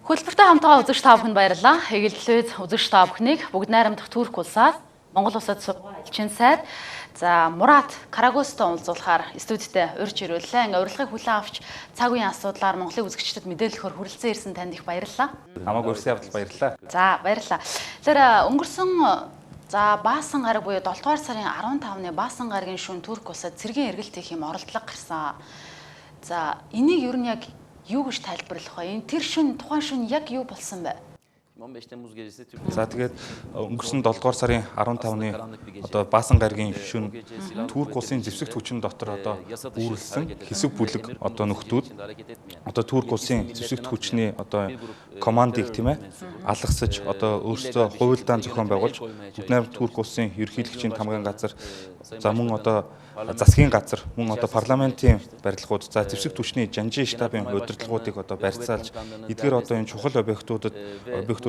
Хөлбөртэй хамтгаа үзэгч та бүхэнд баярлалаа. Эгэллээд үзэгч та бүхнийг бүгд найрамдах Турк улсаас Монгол улсад суугаа элчин сайд Мурат Карагостой уулзуулахаар студидтэй урьж ирүүллээ. Ингээ урилгыг хүлээн авч цаг үеийн асуудлаар Монголын үзэгчдэд мэдээлэлөөр хүрэлцэн ирсэн танд их баярлалаа. Намайг урьсан явдал баярлалаа. За баярлалаа. Тэр өнгөрсөн Баасан гараг буюу 7 дугаар сарын 15-ны Баасан гарагийн шөнө Турк улсад цэргийн эргэлт хийх юм оролдлого гарсан. За энийг ер нь яг юу гэж тайлбарлах вэ? Энэ тэр шөнө тухайн шөнө яг юу болсон бэ? За тэгээд өнгөрсөн 7 дугаар сарын 15-ны одоо Баасан гарагийн шөнө Турк улсын зэвсэгт хүчин дотор одоо үүрлсэн хэсэг бүлэг одоо нөхдүүд одоо Турк улсын зэвсэгт хүчний одоо командыг тийм ээ алгасаж одоо өөрсдөө хувилдаан зохион байгуулж бүгд Турк улсын ерөнхийлөгчийн тамгын газар за мөн одоо засгийн газар мөн одоо парламентын барилгууд за зэвсэгт хүчний жанжин штабын удирдлагуудыг одоо барьцаалж эдгээр одоо энэ чухал объектуудыг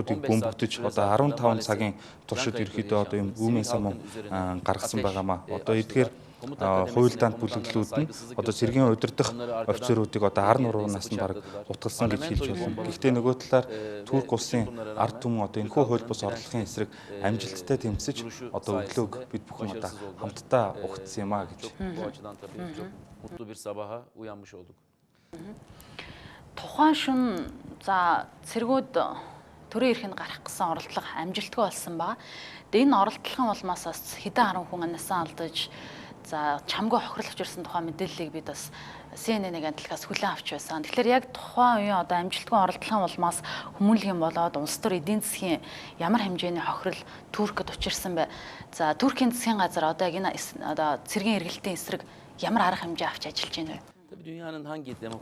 бөмбөгдөж одоо 15 цагийн туршид ерөөхдөө одоо юм үүмэн сам гаргасан байгаамаа. Одоо эдгээр хувилдаанд бүлэглүүд нь одоо цэргийн удирдах офицеруудыг одоо 14 наснд бараг утгалсан гэж хэлж байна. Гэхдээ нөгөө талаар Турк улсын ард түмэн одоо энэхүү хууль бус орлогын эсрэг амжилттай тэмцэж одоо өглөөг бид бүхэн одоо хамтдаа угтсан юм а гэж. Тухайн шөнө за цэргүүд төрийн эрхэнд гарах гэсэн оролдлого амжилтгүй болсон ба. Энэ оролдлогын улмаас бас хэдэн харан хүн анасаа алдаж за чамгүй хохирлож ирсэн тухайн мэдээллийг бид бас CNN-ийн агентлагаас хүлээн авч байсан. Тэгэхээр яг тухайн үеийн одоо амжилтгүй оролдлогын улмаас хүмүүнлэгийн болоод улс төр эдийн засгийн ямар хэмжээний хохирол Туркид учирсан бэ? За Туркийн засгийн газар одоо яг энэ одоо цэргийн эргэлтийн эсрэг ямар арга хэмжээ авч ажиллаж байна вэ?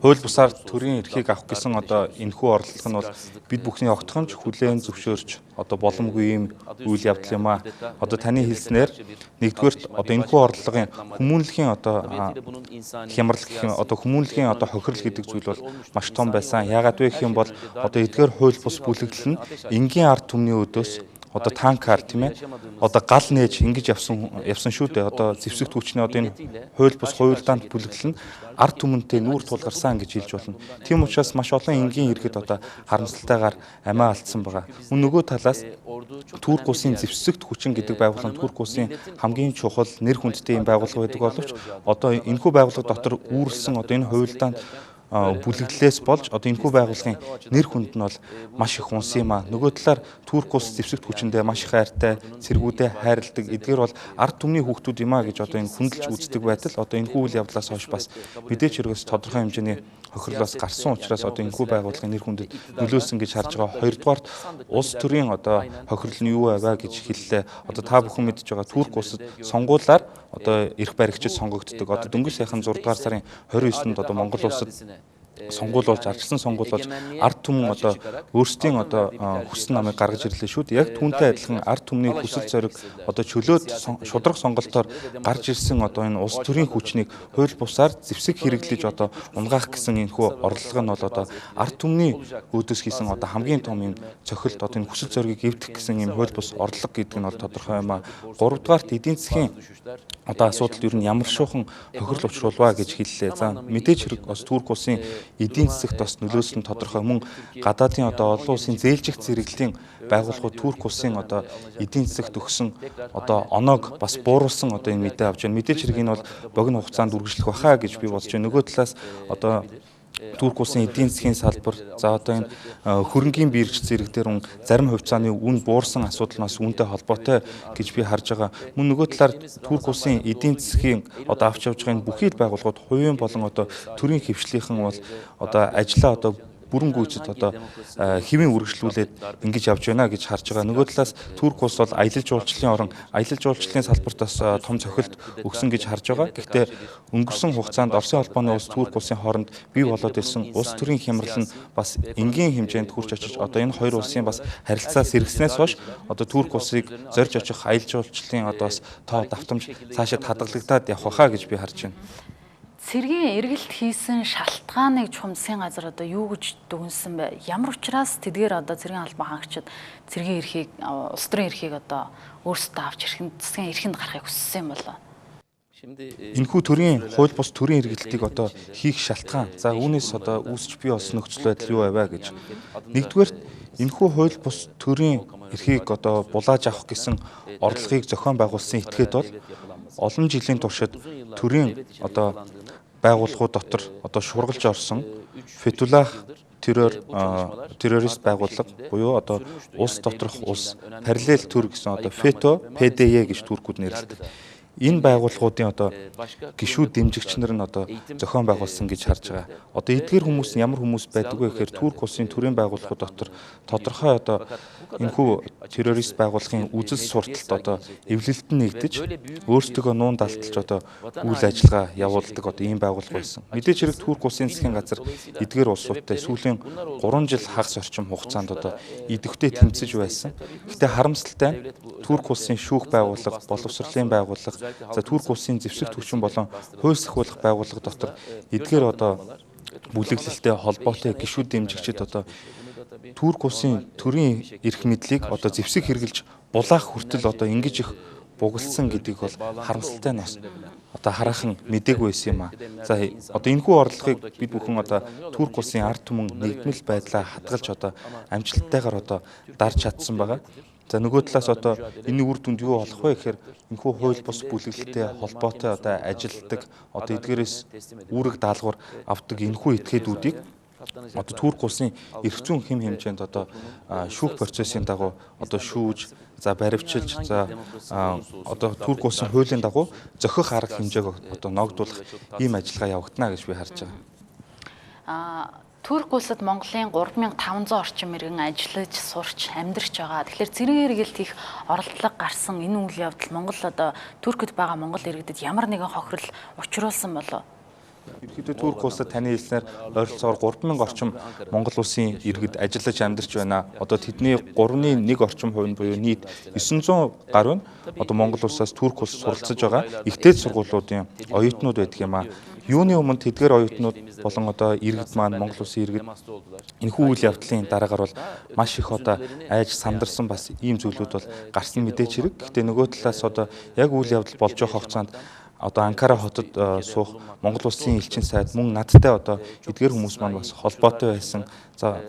Хууль бусаар төрийн эрхийг авах гэсэн одоо энэхүү орлого нь бол бид бүхний огтхонч хүлээн зөвшөөрч одоо боломгүй юм үйл явдал юм а. Одоо таны хэлснээр нэгдүгээрт одоо энэхүү орлогын хүмүүнлэгийн одоо хямрал гэх юм одоо хүмүүнлэгийн одоо хохирол гэдэг зүйл бол маш том байсан. Яагаад вэ гэх юм бол одоо эдгээр хууль бус бүлэглэл нь энгийн ард түмний өдөөс одоо танкаар тийм ээ одоо гал нээж ингэж явсан шүү дээ. Одоо зэвсэгт хүчний одоо энэ хууль бус хувилдаанд бүлэглэл нь ард түмэнтэй нүүр тулгарсан гэж хэлж болно. Тийм учраас маш олон энгийн иргэд одоо харамсалтайгаар амиа алдсан байгаа. Мөн нөгөө талаас Турк улсын зэвсэгт хүчин гэдэг байгууллага Турк улсын хамгийн чухал нэр хүндтэй юм байгууллага байдаг боловч одоо энэхүү байгууллага дотор үүрлсэн одоо энэ хувилдаанд бүлэглэлээс болж одоо энэхүү байгууллагын нэр хүнд нь бол маш их унсан юм а. Нөгөө талаар Турк улс зэвсэгт хүчиндээ маш их хайртай, цэргүүдэд хайрладаг. Эдгээр бол ард түмний хүүхдүүд юм а гэж одоо энэ хүндэлж үздэг байтал одоо энэхүү үйл явдлаас хойш бас мэдээж хэрэгс тодорхой хэмжээний хохирлоос гарсан учраас одоо энэхүү байгууллагын нэр хүндэд нөлөөсөн гэж харж байгаа. Хоёрдугаарт улс төрийн одоо хохирол нь юу байваа гэж хэллээ. Одоо та бүхэн мэдж байгаа Турк улсад сонгуулиар одоо эрх баригчид сонгогддог. Одоо дөнгөж сайхан 6 дугаар сарын 29-нд одоо Монгол улсад сонгуулиулж арчилсан сонгуулиулж ард түмэн одоо өөрсдийн одоо хүссэн намыг гаргаж ирлээ шүү дээ. Яг түүнтэй адилхан ард түмний хүсэл зориг одоо чөлөөт шудраг сонголтоор гарч ирсэн одоо энэ улс төрийн хүчнийг хууль бусаар зэвсэг хэрэглэж одоо унгаах гэсэн энэхүү орлого нь бол одоо ард түмний өөдөөс хийсэн одоо хамгийн том юм цохилт одоо энэ хүсэл зоригийг эвдэх гэсэн юм хууль бус орлого гэдэг нь бол тодорхой юм а. 3 дугаарт эдийн засгийн одоо асуудал ер нь ямар шуухан хохирол учруулваа гэж хэллээ. За мэдээж хэрэг бас Турк улсын эдийн засагт бас нөлөөсөн тодорхой мөн гадаадын одоо олон улсын зээлжих зэрэглэлийн байгууллагууд Турк улсын одоо эдийн засагт өгсөн одоо оноог бас бууруулсан одоо энэ мэдээ авч байна. Мэдээж хэрэг энэ бол богино хугацаанд үргэлжлэх баха гэж би бодож байна. Нөгөө талаас одоо Турк улсын эдийн засгийн салбар за одоо энэ хөрөнгийн бирж зэрэг дээр зарим хувьцааны үн буурсан асуудал нь бас үүнтэй холбоотой гэж би харж байгаа. Мөн нөгөө талаар Турк улсын эдийн засгийн одоо авч явж байгаа энэ бүхий л байгууллагууд хувийн болон одоо төрийн хвшлийнхэн бол одоо ажиллаа одоо бүрэн гүйцэд одоо хэвийн үргэлжлүүлээд ингэж явж байна гэж харж байгаа. Нөгөө талаас Турк улс бол аялал жуулчлалын орон аялал жуулчлалын салбарт бас том цохилт өгсөн гэж харж байгаа. Гэхдээ өнгөрсөн хугацаанд Оросын холбооны улс Турк улсын хооронд бий болоод ирсэн улс төрийн хямрал нь бас энгийн хэмжээнд хүрч очиж одоо энэ хоёр улсын бас харилцаа сэргэснээс хойш одоо Турк улсыг зорж очих аялал жуулчлалын одоо бас тоо давтамж цаашаа хадгалагдаад явах хаа гэж би харж байна. Цэргийн эргэлт хийсэн шалтгааныг чухам засгийн газар одоо юу гэж дүгнсэн бэ? Ямар учраас тэдгээр одоо цэргийн албан хаагчид цэргийн эрхийг улс төрийн эрхийг одоо өөрсдөө авч засгийн эрхэнд гарахыг хүссэн юм болоо? Энэхүү төрийн хууль бус төрийн хэрэгэлтийг одоо хийх шалтгаан. За үүнээс одоо үүсч бий болсон нөхцөл байдал юу байваа гэж. Нэгдүгээр энэхүү хууль бус төрийн эрхийг одоо булааж авах гэсэн орлогыг зохион байгуулсан этгээд бол олон жилийн туршид төрийн одоо байгууллагууд дотор одоо шургалж орсон Фетулах террорист байгууллага буюу одоо улс доторх улс параллел төр гэсэн одоо ФЕТО, ПДЕ гэж туркууд нэрлэдэг. Энэ байгууллагуудын одоо гишүүд дэмжигч нар нь одоо зохион байгуулсан гэж харж байгаа. Одоо эдгээр хүмүүс нь ямар хүмүүс байдаг вэ гэхээр Турк улсын төрийн байгууллагууд дотор тодорхой одоо энэхүү террорист байгууллагын үзэл сурталт одоо эвлэлтэн нэгдэж өөрсдөө нуун далталж одоо үйл ажиллагаа явуулдаг одоо ийм байгууллага байсан. Мэдээж хэрэг Турк улсын засгийн газар эдгээр улсуудтай сүүлийн 3 жил хагас орчим хугацаанд одоо идэвхтэй тэмцэж байсан. Гэхдээ харамсалтай Турк улсын шүүх байгууллага, боловсролын байгууллага, за Турк улсын зэвсэг түвшин болон хууль сахиулах байгууллага дотор эдгээр одоо бүлэглэлтэй холбоотой гишүүд дэмжигчид одоо Турк улсын төрийн эрх мэдлийг одоо зэвсэг хэрглэж булаах хүртэл одоо ингэж их бугалсан гэдгийг бол харамсалтай нь одоо хараахан мэдээгүй байсан юм аа. За одоо энэхүү орлогыг бид бүхэн одоо Турк улсын ард түмэн нэгдмэл байдлаа хадгалж одоо амжилттайгаар одоо дарж чадсан байгаа. За нөгөө талаас одоо энэ үр дүнд юу болох вэ гэхээр энэхүү хууль бус бүлэглэлтэй холбоотой одоо ажилтдаг одоо эдгээрээс үүрэг даалгавар авдаг энэхүү этгээдүүдийг одоо Турк улсын эрх зүйн хэм хэмжээнд одоо шүүх процессын дагуу одоо шүүж, за баривчилж, за одоо Турк улсын хуулийн дагуу зохих арга хэмжээг одоо ногдуулах ийм ажиллагаа явагдана гэж би харж байгаа. Турк улсад Монголын 3500 орчим иргэн ажиллаж, сурч, амьдарч байгаа. Тэгэхээр цэрэг хэрэгэлт хийх оролдлого гарсан энэ үйл явдал Монгол одоо Туркэд байгаа монгол иргэдэд ямар нэгэн хохирол учруулсан болов? Ерөнхийдөө Турк улсад таны хэлснээр ойролцоогоор 3000 орчим Монгол улсын иргэд ажиллаж амьдарч байна. Одоо тэдний 3.1 орчим хувь нь буюу нийт 900 гаруй нь одоо Монгол улсаас Турк улс суралцж байгаа ихтэй сургуулиудын оюутнууд байдаг юм аа. Юуны өмнө тэдгээр оюутнууд болон одоо иргэд маань Монгол улсын иргэд энэхүү үйл явдлын дараагаар бол маш их одоо айж сандарсан бас ийм зүйлүүд бол гарсан мэдээч хэрэг. Гэхдээ нөгөө талаас одоо яг үйл явдал болж байгаа хугацаанд одоо Анкара хотод суух Монгол улсын элчин сайд мөн надтай одоо эдгээр хүмүүс маань бас холбоотой байсан. За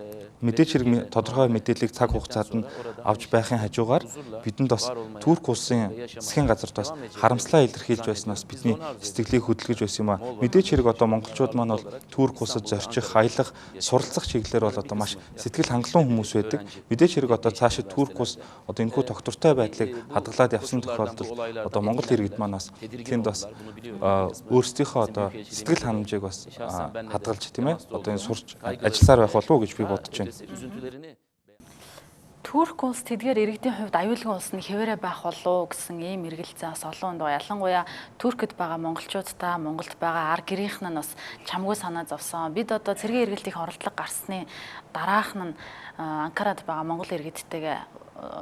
мэдээж хэрэг тодорхой мэдээллийг цаг хугацаанд нь авч байхын хажуугаар бидэнд бас Турк улсын засгийн газарт бас харамслаа илэрхийлж байснаас бидний сэтгэлийг хөдөлгөж байсан юм а. Мэдээж хэрэг одоо монголчууд маань бол Турк улсад зорчих, аялах, суралцах чиглэлээр бол одоо маш сэтгэл хангалуун хүмүүс байдаг. Мэдээж хэрэг одоо цаашид Турк улс одоо энэхүү тогтвортой байдлыг хадгалаад явсан тохиолдолд одоо монгол иргэд маань бас тэнд бас өөрсдийнхөө одоо сэтгэл ханамжийг бас хадгалж тийм ээ одоо энэ сурч ажилласаар байх болов уу гэж би бодож байна. Турк улс тэдгээр иргэдийн хувьд аюулгүй улс нь хэвээрээ байх болов гэсэн ийм эргэлзээ бас олон унд ялангуяа Туркэд байгаа монголчуудтай Монголд байгаа ар гэрийнхэн нь бас чамгүй санаа зовсон. Бид одоо цэргийн эргэлтийн оролдлого гарсны дараах нь Анкарад байгаа монгол иргэдтэйгээ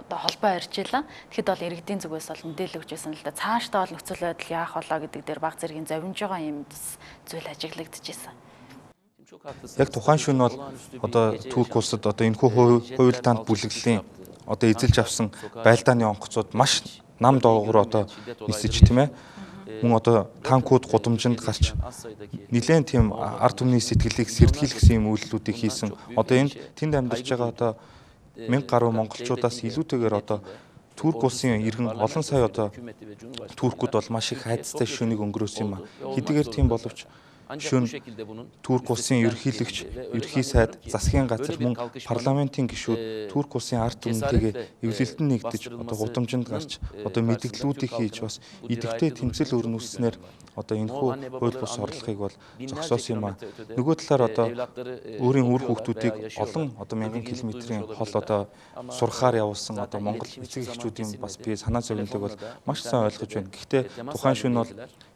одоо холбоо ярьжээ. Тэгэхэд бол иргэдийн зүгээс бол мэдээлэл өгч байсан л да. Цаашдаа бол нөхцөл байдал яах болоо гэдэг дээр баг зэргийн зовж байгаа юм зүйл ажиглагдчихсэн. Яг тухайн шөнө бол одоо Турк улсад одоо энэхүү хуйлдаанд бүлэглэлийн одоо эзэлж авсан байлдааны онгоцууд маш нам доогуур одоо нисэж тийм ээ. Мөн одоо танкууд гудамжинд гарч нэлээд тийм ард түмний сэтгэлийг сэрдгийлсэн юм үйлдэлүүдийг хийсэн. Одоо энд тэнд амьдарч байгаа одоо 1000 гаруй монголчуудаас илүүтэйгээр одоо Турк улсын иргэн олон сая одоо туркууд бол маш их хайцтай шөнийг өнгөрөөсөн юм а. Хэдийгээр тийм боловч шөнө Турк улсын ерөнхийлөгч, ерөнхий сайд, засгийн газар мөн парламентын гишүүд Турк улсын ард түмэнтэйгээ эвлэлтэн нэгдэж одоо гудамжинд гарч одоо мэдээллүүдийг хийж бас идэвхтэй тэмцэл өрнүүлснээр одоо энэхүү хууль бус орлогыг бол зогсоосон юм а. Нөгөө талаар одоо өөрийн үр хүүхдүүдийг олон одоо мянган километрийн хол одоо сурахаар явуулсан одоо Монгол эцэг эхчүүдийн бас би санаа зовлоныг бол маш сайн ойлгож байна. Гэхдээ тухайн шөнө бол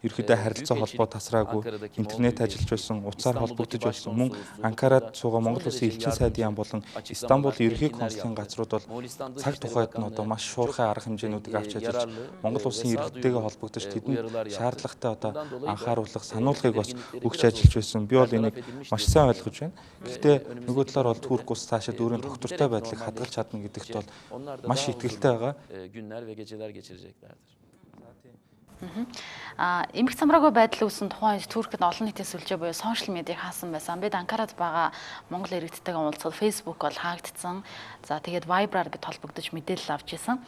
ерөөдөө харилцаа холбоо тасраагүй интернет ажиллаж байсан, утсаар холбогдож байсан. Мөн Анкарад суугаа Монгол улсын элчин сайдын яам болон Истанбул ерхий консулын газрууд бол цаг тухайд нь одоо маш шуурхай арга хэмжээнүүдийг авч ажиллаж Монгол улсын иргэдтэйгээ холбогдож тэдэнд шаардлагатай одоо анхааруулах, сануулгыг бас өгч ажиллаж байсан. Би бол энийг маш сайн ойлгож байна. Гэхдээ нөгөө талаар бол Турк улс цаашид өөрийн тогтвортой байдлыг хадгалж чадна гэдэгт бол маш итгэлтэй байгаа. Эмх замраагүй байдал үүсэн тухайн үед Туркид олон нийтийн сүлжээ буюу сошиал медиаг хаасан байсан. Бид Анкарад байгаа Монгол иргэдтэйгээ уулзаад Facebook бол хаагдсан. За тэгээд Viber-аар бид холбогдож мэдээлэл авч исэн.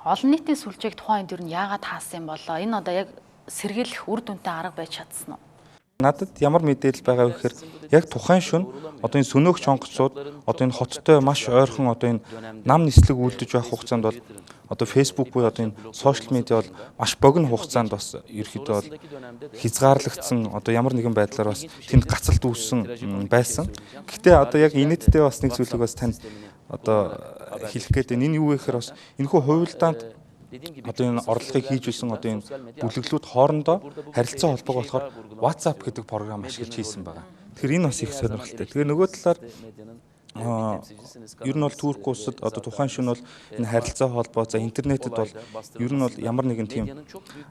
Олон нийтийн сүлжээг тухайн үед юу яагаад хаасан юм болоо? Энэ одоо яг сэргийлэх үр дүнтэй арга байж чадсан уу? Надад ямар мэдээлэл байгаа вэ гэхээр яг тухайн шөнө одоо энэ сөнөөгч онгоцууд одоо энэ хоттой маш ойрхон одоо энэ нам нислэг үлдэж байх хугацаанд бол одоо Facebook буюу одоо энэ сошиал медиа бол маш богино хугацаанд бас ерөөхдөө бол хязгаарлагдсан одоо ямар нэгэн байдлаар бас тэнд гацалт үүссэн байсан. Гэхдээ одоо яг инээдтэй бас нэг зүйлийг бас тань одоо хэлэх гээд энэ юу вэ гэхээр бас энэхүү хувилдаанд одоо энэ орлогыг хийж исэн одоо энэ бүлэглүүд хоорондоо харилцаа холбоог болохоор WhatsApp гэдэг програм ашиглаж хийсэн байгаа. Тэгэхээр энэ бас их сонирхолтой. Тэгээ нөгөө талаар ер нь бол Турк улсад одоо тухайн шөнө бол энэ харилцаа холбоо за интернетэд бол ер нь бол ямар нэгэн тийм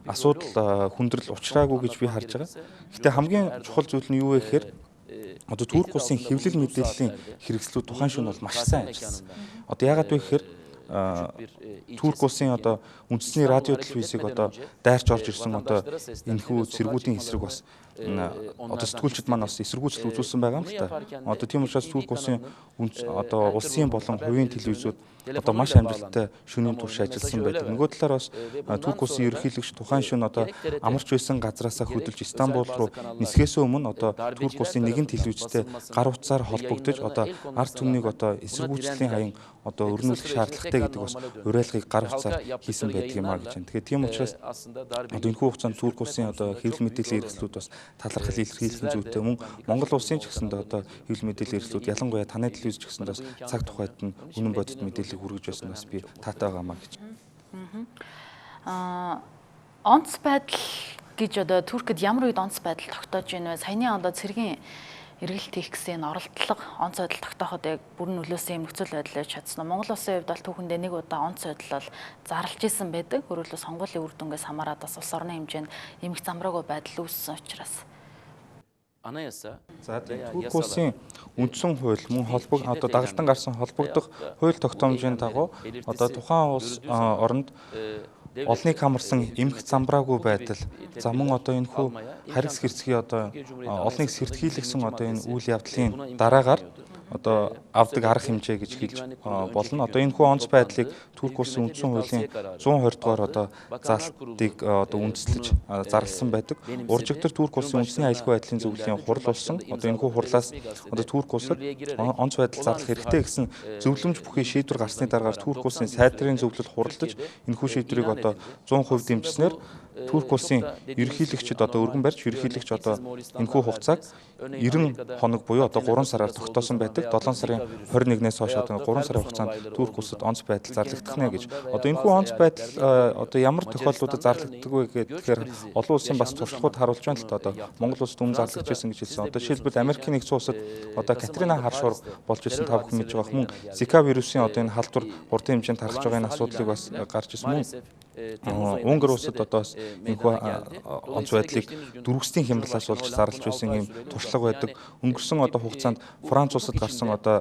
асуудал хүндрэл учраагүй гэж би харж байгаа. Гэтэ хамгийн чухал зүйл нь юу вэ гэхээр одоо Турк улсын хэвлэл мэдээллийн хэрэгслүүд тухайн шөнө бол маш сайн ажилласан. Одоо яагаад вэ гэхээр Турк улсын одоо үндэсний радио телевизийг одоо дайрч орж ирсэн одоо энэхүү цэргүүдийн эсрэг бас одоо сэтгүүлчид маань бас эсэргүүцэл үзүүлсэн байгаа юм л та. Одоо тийм учраас Турк улсын одоо улсын болон хувийн телевизүүд одоо маш амжилттай шөнийн турш ажилласан байдаг. Нөгөө талаар бас Турк улсын ерөнхийлөгч тухайн шөнө одоо амарч байсан газраасаа хөдөлж Истанбул руу нисэхээс өмнө одоо Турк улсын нэгэн телевизтэй гар утсаар холбогдож одоо ард түмнийг одоо эсэргүүцлийн хаян одоо өрнүүлэх шаардлагатай гэдэг бас уриалгыг гар утсаар хийсэн байдаг юм а гэж байна. Тэгэхээр тийм учраас одоо энэ хугацаанд Турк улсын одоо хэвлэл мэдээллийн хэрэгслүүд бас талархал илэрхийлэх зүйтэй мөн Монгол улсын ч гэсэндээ одоо хэвлэл мэдээллийн хэрэгслүүд ялангуяа таны телевиз ч гэсэндээ бас цаг тухайд нь үнэн бодит мэдээлэл хүргэж байсан бас би таатай байгаамаа гэж. Онц байдал гэж одоо Туркид ямар үед онц байдал тогтоож байна вэ? Саяны одоо цэргийн эргэлт хийх гэсэн оролдлого онц байдал тогтооход яг бүрэн нөлөөсөн юм нөхцөл байдал байж чадсан. Монгол улсын хувьд бол түүхэндээ нэг удаа онц байдал бол зарлж исэн байдаг. Өөрөөр хэлбэл сонгуулийн үр дүнгээс хамаарат бас улс орны хэмжээнд эмх замраагүй байдал үүссэн учраас. За Турк улсын үндсэн хууль мөн холбог одоо дагалдан гарсан холбогдох хууль тогтоомжийн дагуу одоо тухайн улс оронд олныг хамарсан эмх замбраагүй байдал за мөн одоо энэ хүү харьс хэрцгий одоо олныг сэртгийлэгсэн одоо энэ үйл явдлын дараагаар одоо авдаг арга хэмжээ гэж хэлж болно. Одоо энэ хүү онц байдлыг Турк улсын үндсэн хуулийн 120 дугаар одоо заалтыг одоо үндэслэж зарласан байдаг. Уржигдэр Турк улсын үндэсний аюулгүй байдлын зөвлөлийн хурал болсон. Одоо энэ хүү хурлаас одоо Турк улсад онц байдал зарлах хэрэгтэй гэсэн зөвлөмж бүхий шийдвэр гарсны дараагаар Турк улсын сайд нарийн зөвлөл хуралдаж энэ хүү шийдвэрийг одоо 100% дэмжснээр Турк улсын ерөнхийлөгчд одоо өргөн барьж ерөнхийлөгч одоо энэхүү хугацааг 90 хоног буюу одоо 3 сараар тогтоосон байдаг. 7 сарын 21-ээс хойш одоо 3 сарын хугацаанд Турк улсад онц байдал зарлагдах нэ гэж. Одоо энэхүү онц байдал одоо ямар тохиолдлуудад зарлагддаг вэ гэхээр олон улсын бас туршлагууд харуулж байна л да. Одоо Монгол улсад өмнө зарлагдж байсан гэж хэлсэн. Одоо жишээлбэл Америкийн нэгдсэн улсад одоо Катрина хар шуурга болж ирсэн та бүхэн мэдж байгаа. Мөн Зика вирусын одоо энэ халдвар урдын хэмжээнд тархаж байгаа энэ асуудлыг бас гарч ирсэн. Мөн Унгар улсад одоо энэхүү онц байдлыг дөрвөслийн хямралаас болж зарлж байсан юм туршлага байдаг. Өнгөрсөн одоо хугацаанд Франц улсад гарсан одоо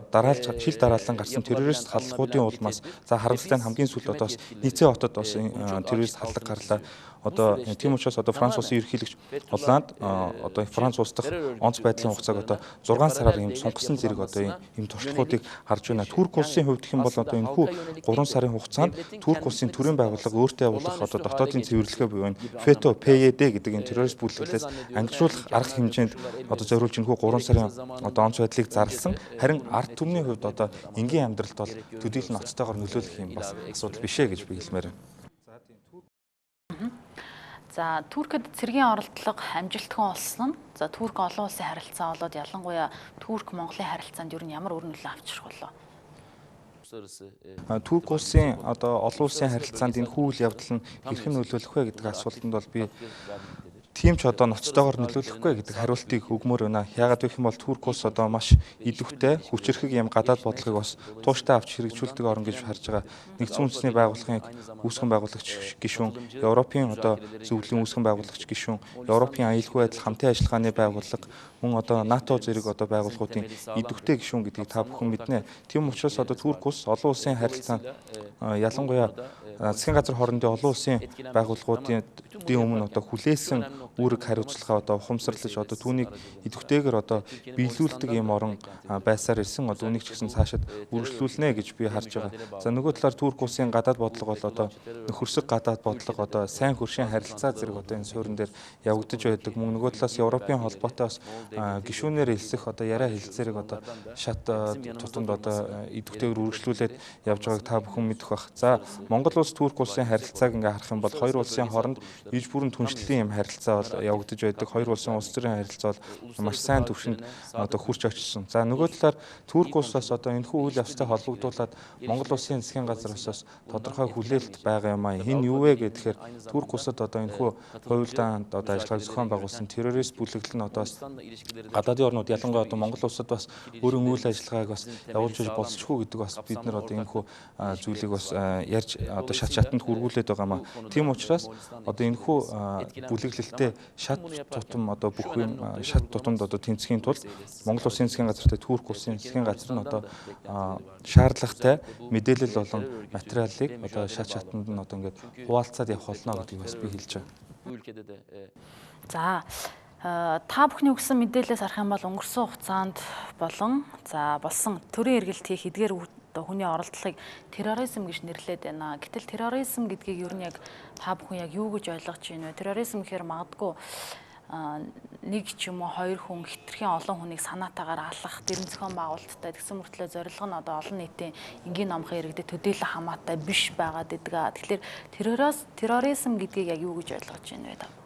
шил дараалан гарсан террорист халдлагуудын улмаас за харамсалтай нь хамгийн сүүлд одоо бас Ницце хотод бас террорист халдлага гарлаа. Одоо тийм учраас одоо Франц улсын ерөнхийлөгч Холланд одоо Франц улс дахь онц байдлын хугацааг одоо 6 сараар юм сунгасан зэрэг одоо ийм туршлагуудыг харж байна. Турк улсын хувьд гэх юм бол одоо энэхүү 3 сарын хугацаанд Турк улсын төрийн байгууллага өөртөө явуулах одоо дотоодын цэвэрлэгээ буюу ФЭТО ПЕД гэдэг энэ террорист бүлэглээс ангижруулах арга хэмжээнд одоо зориулж энэхүү 3 сарын одоо онц байдлыг зарласан. Харин ард түмний хувьд одоо энгийн амьдралд бол төдийлөн ноцтойгоор нөлөөлөх юм бас асуудал бишээ гэж би хэлмээр байна. За Туркид цэргийн оролдлого амжилтгүй болсон нь за Турк олон улсын харилцаа болоод ялангуяа Турк Монголын харилцаанд юу ямар үр нөлөө авчрах болов? Турк улсын одоо олон улсын харилцаанд энэ хүл явдал нь хэрхэн нөлөөлөх вэ гэдэг асуултанд бол би тийм ч одоо ноцтойгоор нөлөөлөхгүй гэдэг хариултыг өгмөр байна. Яагаад гэх юм бол Турк улс одоо маш идэвхтэй хүчирхэг юм гадаад бодлогыг бас тууштай авч хэрэгжүүлдэг орн гэж харж байгаа. Нэгдсэн үндэсний байгууллагын үүсгэн байгуулагч гишүүн, Европын одоо зөвлөлийн үүсгэн байгуулагч гишүүн, Европын аюулгүй байдал хамтын ажиллагааны байгууллага, мөн одоо НАТО зэрэг одоо байгууллагуудын идэвхтэй гишүүн гэдгийг та бүхэн мэднэ. Тийм учраас одоо Турк улс олон улсын харилцаанд ялангуяа засгийн газар хоорондын олон улсын байгууллагуудын өмнө одоо хүлээсэн үүрэг хариуцлагаа одоо ухамсарлаж одоо түүнийг идэвхтэйгээр одоо биелүүлдэг юм орон байсаар ирсэн. Одоо үнийг ч гэсэн цаашид үргэлжлүүлнэ гэж би харж байгаа. За нөгөө талаар Турк улсын гадаад бодлого бол одоо нөхөрсөг гадаад бодлого одоо сайн хөршийн харилцаа зэрэг одоо энэ суурин дээр явагдаж байдаг. Мөн нөгөө талаас Европын холбоотой бас гишүүнээр хэлсэх одоо яриа хэлцээрийг одоо шат тутамд одоо идэвхтэйгээр үргэлжлүүлээд явж байгааг та бүхэн мэдэх бах. За Монгол улс Турк улсын харилцааг ингээ харах юм бол хоёр улсын хооронд иж бүрэн түншлэлийн юм харилцаа бол явагдаж байдаг. Хоёр улсын улс төрийн харилцаа бол маш сайн түвшинд одоо хүрч очсон. За нөгөө талаар Турк улсаас одоо энэхүү үйл явцтай холбогдуулаад Монгол улсын засгийн газраас бас тодорхой хүлээлт байгаа юм аа. Энэ юу вэ гэхээр Турк улсад одоо энэхүү хувилдаанд одоо ажиллагааг зохион байгуулсан террорист бүлэглэл нь одоо гадаадын орнууд ялангуяа одоо Монгол улсад бас өөрийн үйл ажиллагааг бас явуулж болцчихгүй гэдэг бас бид нар одоо энэхүү зүйлийг бас ярьж одоо шат шатанд хүргүүлээд байгаа маа. Тийм учраас одоо энэхүү бүлэглэлтэй шат тутам одоо бүх юм шат тутамд одоо тэнцэхийн тулд Монгол улсын засгийн газартай Турк улсын засгийн газар нь одоо шаардлагатай мэдээлэл болон материалыг одоо шат шатанд нь одоо ингээд хуваалцаад явах болно гэдгийг бас би хэлж байгаа. За та бүхний өгсөн мэдээлэлээс харах юм бол өнгөрсөн хугацаанд болсон төрийн эргэлт хийх эдгээр хүний оролдлогыг терроризм гэж нэрлэдэг байна. Гэтэл терроризм гэдгийг ер нь яг та бүхэн яг юу гэж ойлгож байна вэ? Терроризм гэхээр магадгүй нэг ч юм уу хоёр хүн хитрхийн олон хүнийг санаатаагаар алах, дэрэн зохион байгуулалттай тэгсэн мөртлөө зорилго нь одоо олон нийтийн энгийн номхон иргэдэд төдийлөн хамаатай биш байгаад идэг. Тэгэхээр терроризм гэдгийг яг юу гэж ойлгож байна вэ?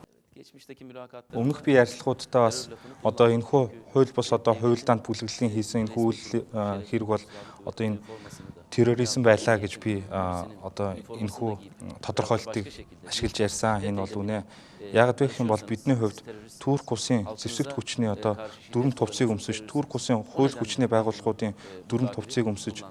Өмнөх би ярилцлагуудаа бас одоо энэхүү хууль бус одоо хувилдаанд бүлэглэлийн хийсэн энэхүү хэрэг бол одоо энэ терроризм байлаа гэж би одоо энэхүү тодорхойлтыг ашиглаж ярьсан. Энэ бол үнэ. Яг гэх юм бол бидний хувьд Турк улсын зэвсэгт хүчний одоо дүрм тувцыг өмсөж, Турк улсын хууль хүчний байгууллагуудын дүрм тувцыг өмсөж,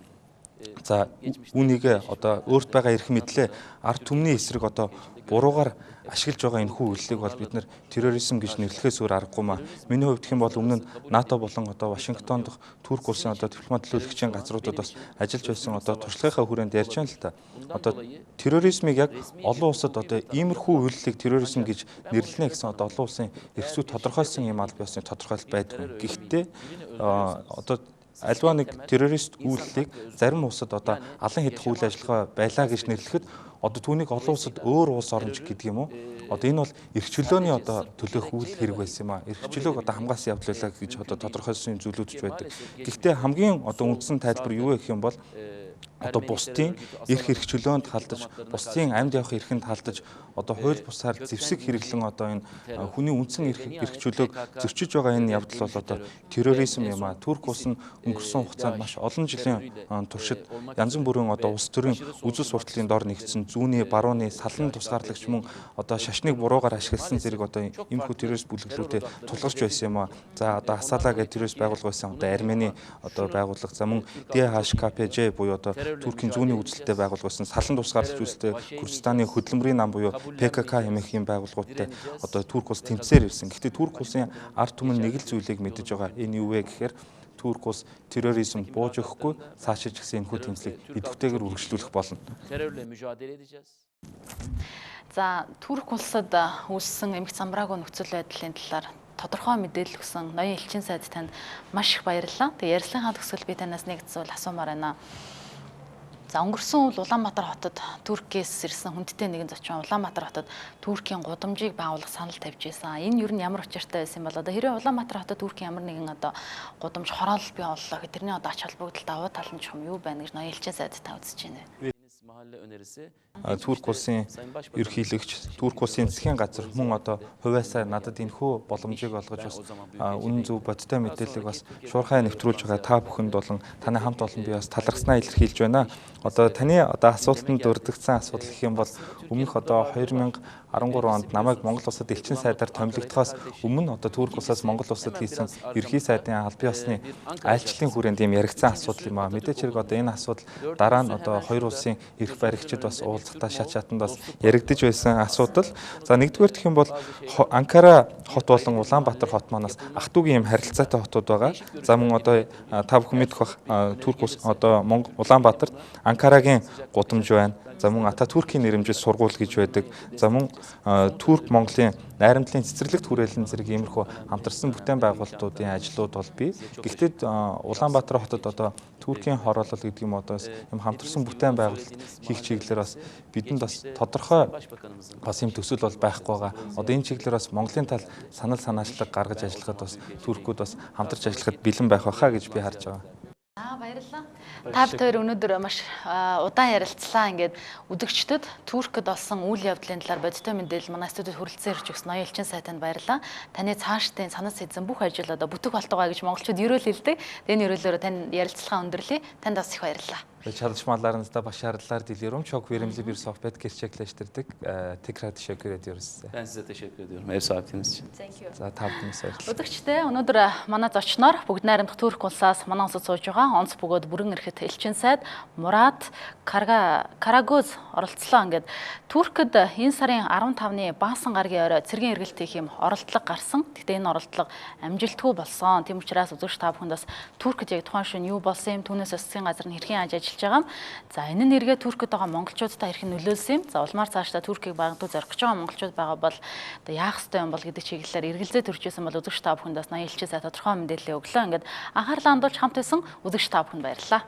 за үүнийг одоо өөрт байгаа эрх мэдлээ ард түмний эсрэг одоо буруугаар ашиглаж байгаа энэхүү үйлчлэгийг бол бид нэр терроризм гэж нэрлэхээс өөр аргагүй маа. Миний хувьд гэх юм бол өмнө нь НАТО болон одоо Вашингтон дахь Турк улсын одоо дипломат төлөөлөгчийн газруудад бас ажиллаж байсан одоо туршлагынхаа хүрээнд ярьж байна л та. Одоо терроризмыг яг олон улсад одоо иймэрхүү үйлчлэгийг терроризм гэж нэрлэнэ гэсэн одоо олон улсын эрх зүй тодорхойлсон юм аль биесны тодорхойлолт байдаг. Гэхдээ одоо альва нэг террорист үйлчлэгийг зарим улсад одоо алан хэдэх үйл ажиллагаа байлаа гэж нэрлэхэд одоо түүнийг олон улсад өөр улс оромж гэдэг юм уу? Одоо энэ бол эрх чөлөөний одоо төлөөх үйл хэрэг байсан юм аа. Эрх чөлөөг одоо хамгаалсан явдал байлаа гэж одоо тодорхойлсон зүйлүүд ч байдаг. Гэхдээ хамгийн одоо үндсэн тайлбар юу вэ гэх юм бол одоо бусдын эрх чөлөөнд халдаж, бусдын амьд явах эрхэнд халдаж, одоо хууль бусаар зэвсэг хэрэглэн одоо энэ хүний үндсэн эрх чөлөөг зөрчиж байгаа энэ явдал бол одоо терроризм юм аа. Турк улс нь өнгөрсөн хугацаанд маш олон жилийн туршид янз бүрийн одоо улс төрийн үзэл сурталын дор нэгдсэн зүүнний, барууны, салан тусгаарлагч мөн одоо шашныг буруугаар ашигласан зэрэг одоо иймэрхүү террорист бүлэглүүдэд тулгарч байсан юм аа. За одоо Асала гэх террорист байгууллага байсан одоо Армени одоо байгууллага, за мөн DHKPJ буюу одоо Туркийн зүүнний үзэлтэй байгууллага байсан, салан тусгаарлагч үзэлтэй Курдистаны хөдөлмөрийн нам буюу ПКК хэмээх юм байгууллагуудтай одоо Турк улс тэмцээр ирсэн. Гэхдээ Турк улсын ард түмэн нэг л зүйлийг мэдэж байгаа. Энэ юу вэ гэхээр Турк улс терроризм бууж өгөхгүй, цаашиж гисэн энэхүү тэмцлийг идэвхтэйгээр үргэлжлүүлэх болно. За Турк улсад үүссэн эмх замбраагүй нөхцөл байдлын талаар тодорхой мэдээлэл өгсөн ноён элчин сайд танд маш их баярлалаа. Тэгээ ярилцлагын төгсгөл би танаас нэг зүйл асуумаар байна. За өнгөрсөн үйл Улаанбаатар хотод Туркээс ирсэн хүндтэй нэгэн зочин Улаанбаатар хотод Туркийн гудамжийг байгуулах санал тавьж байсан. Энэ юу нь ямар учиртай байсан юм бол одоо хэрвээ Улаанбаатар хотод Туркийн ямар нэгэн одоо гудамж хороолол бий боллоо гэхэд тэрний одоо ач холбогдол давуу тал нь ч юм юу байна гэж ноён элчин сайд та үзэж байна. Турк улсын ерөнхийлөгч, Турк улсын засгийн газар мөн одоо хувьяасаа надад энэхүү боломжийг олгож бас үнэн зөв бодтой мэдээллийг бас шуурхай нэвтрүүлж байгаа та бүхэнд болон таны хамт олон би бас талархснаа илэрхийлж байна. Одоо таны одоо асуултанд дурддагсан асуудал гэх юм бол өмнөх одоо 2013 онд намайг Монгол улсад элчин сайдаар томилогдохоос өмнө одоо Турк улсаас Монгол улсад хийсэн ерхий сайдын аль бие усны айлчлалын хүрээнд юм яригдсан асуудал юм аа. Мэдээч хэрэг одоо энэ асуудал дараа нь одоо хоёр улсын эрх баригчид бас уулзалтаа шат шатанд бас яригдж байсан асуудал. За нэгдүгээр гэх юм бол Анкара хот болон Улаанбаатар хот манаас ах トゥ угийн юм харилцаатай хотууд байгаа. За мөн одоо та бүхэн мэдэх бах Турк улс одоо Улаанбаатарт Анкарагийн гудамж байна. За мөн Ататүркийн нэрэмжит сургууль гэж байдаг. За мөн Турк Монголын найрамдлын цэцэрлэгт хүрээлэн зэрэг иймэрхүү хамтарсан бүтээн байгуулалтуудын ажлууд бол бий. Гэхдээ Улаанбаатар хотод одоо Туркийн хороолол гэдэг юм одоо юм хамтарсан бүтээн байгуулалт хийх чиглэлээр бас бидэнд бас тодорхой бас юм төсөл бол байхгүй байгаа. Одоо энэ чиглэлээр бас Монголын тал санал санаачлаг гаргаж ажиллахад бас туркууд бас хамтарч ажиллахад бэлэн байх байхаа гэж би харж байгаа. Баярлалаа. Та бид хоёр өнөөдөр маш удаан ярилцлаа. Ингээд үзэгчдэд Туркид болсон үйл явдлын талаар бодиттой мэдээлэл манай студид хүрэлцэн ирж өгсөн Ноён Элчин сайтанд баярлалаа. Таны цаашдын санал сэдэн бүх ажил одоо бүтэх болтугай гэж монголчууд ерөөл хэлдэг. Энэ ерөөлөөр тань ярилцлагаа өндөрлөе. Танд бас их баярлалаа. Чадж маларınızda başarılar diliyorum. Çok verimli bir sohbet gerçekleştirdik. Tekrar teşekkür ediyoruz size. Ben size teşekkür ediyorum ev sahipliğiniz için. Thank you. За тавдын баярлалаа. Үзэгчдээ өнөөдөр манай зочноор бүгд найрамдах Турк улсаас манай улсад сууж байгаа онц бөгөөд бүрэн эрхэт элчин сайд Мурат Карагөз оролцлоо. Ингээд Туркид энэ сарын 15-ны Баасан гаргийн орой цэргийн эргэлт хийх юм оролдлого гарсан. Гэхдээ энэ оролдлого амжилтгүй болсон. Тийм учраас үзэгч та бүхэнд бас Туркид яг тухайн шөнө юу болсон юм, түүнээс засгийн газар нь хэрхэн ажиллаж байгаа юм. За энэ нь эргээ Туркид байгаа монголчуудтай хэрхэн нөлөөлсөн юм. За улмаар цаашдаа Туркийг багтуу зорих гэж байгаа монголчууд байгаа бол одоо яах ёстой юм бол гэдэг чиглэлээр эргэлзээ төржсэн бол үзэгч та бүхэнд бас Ноён Элчин сайд тодорхой мэдээлэл өглөө. Ингээд анхаарлаа хандуулж хамт байсан үзэгч та бүхэнд баярлалаа.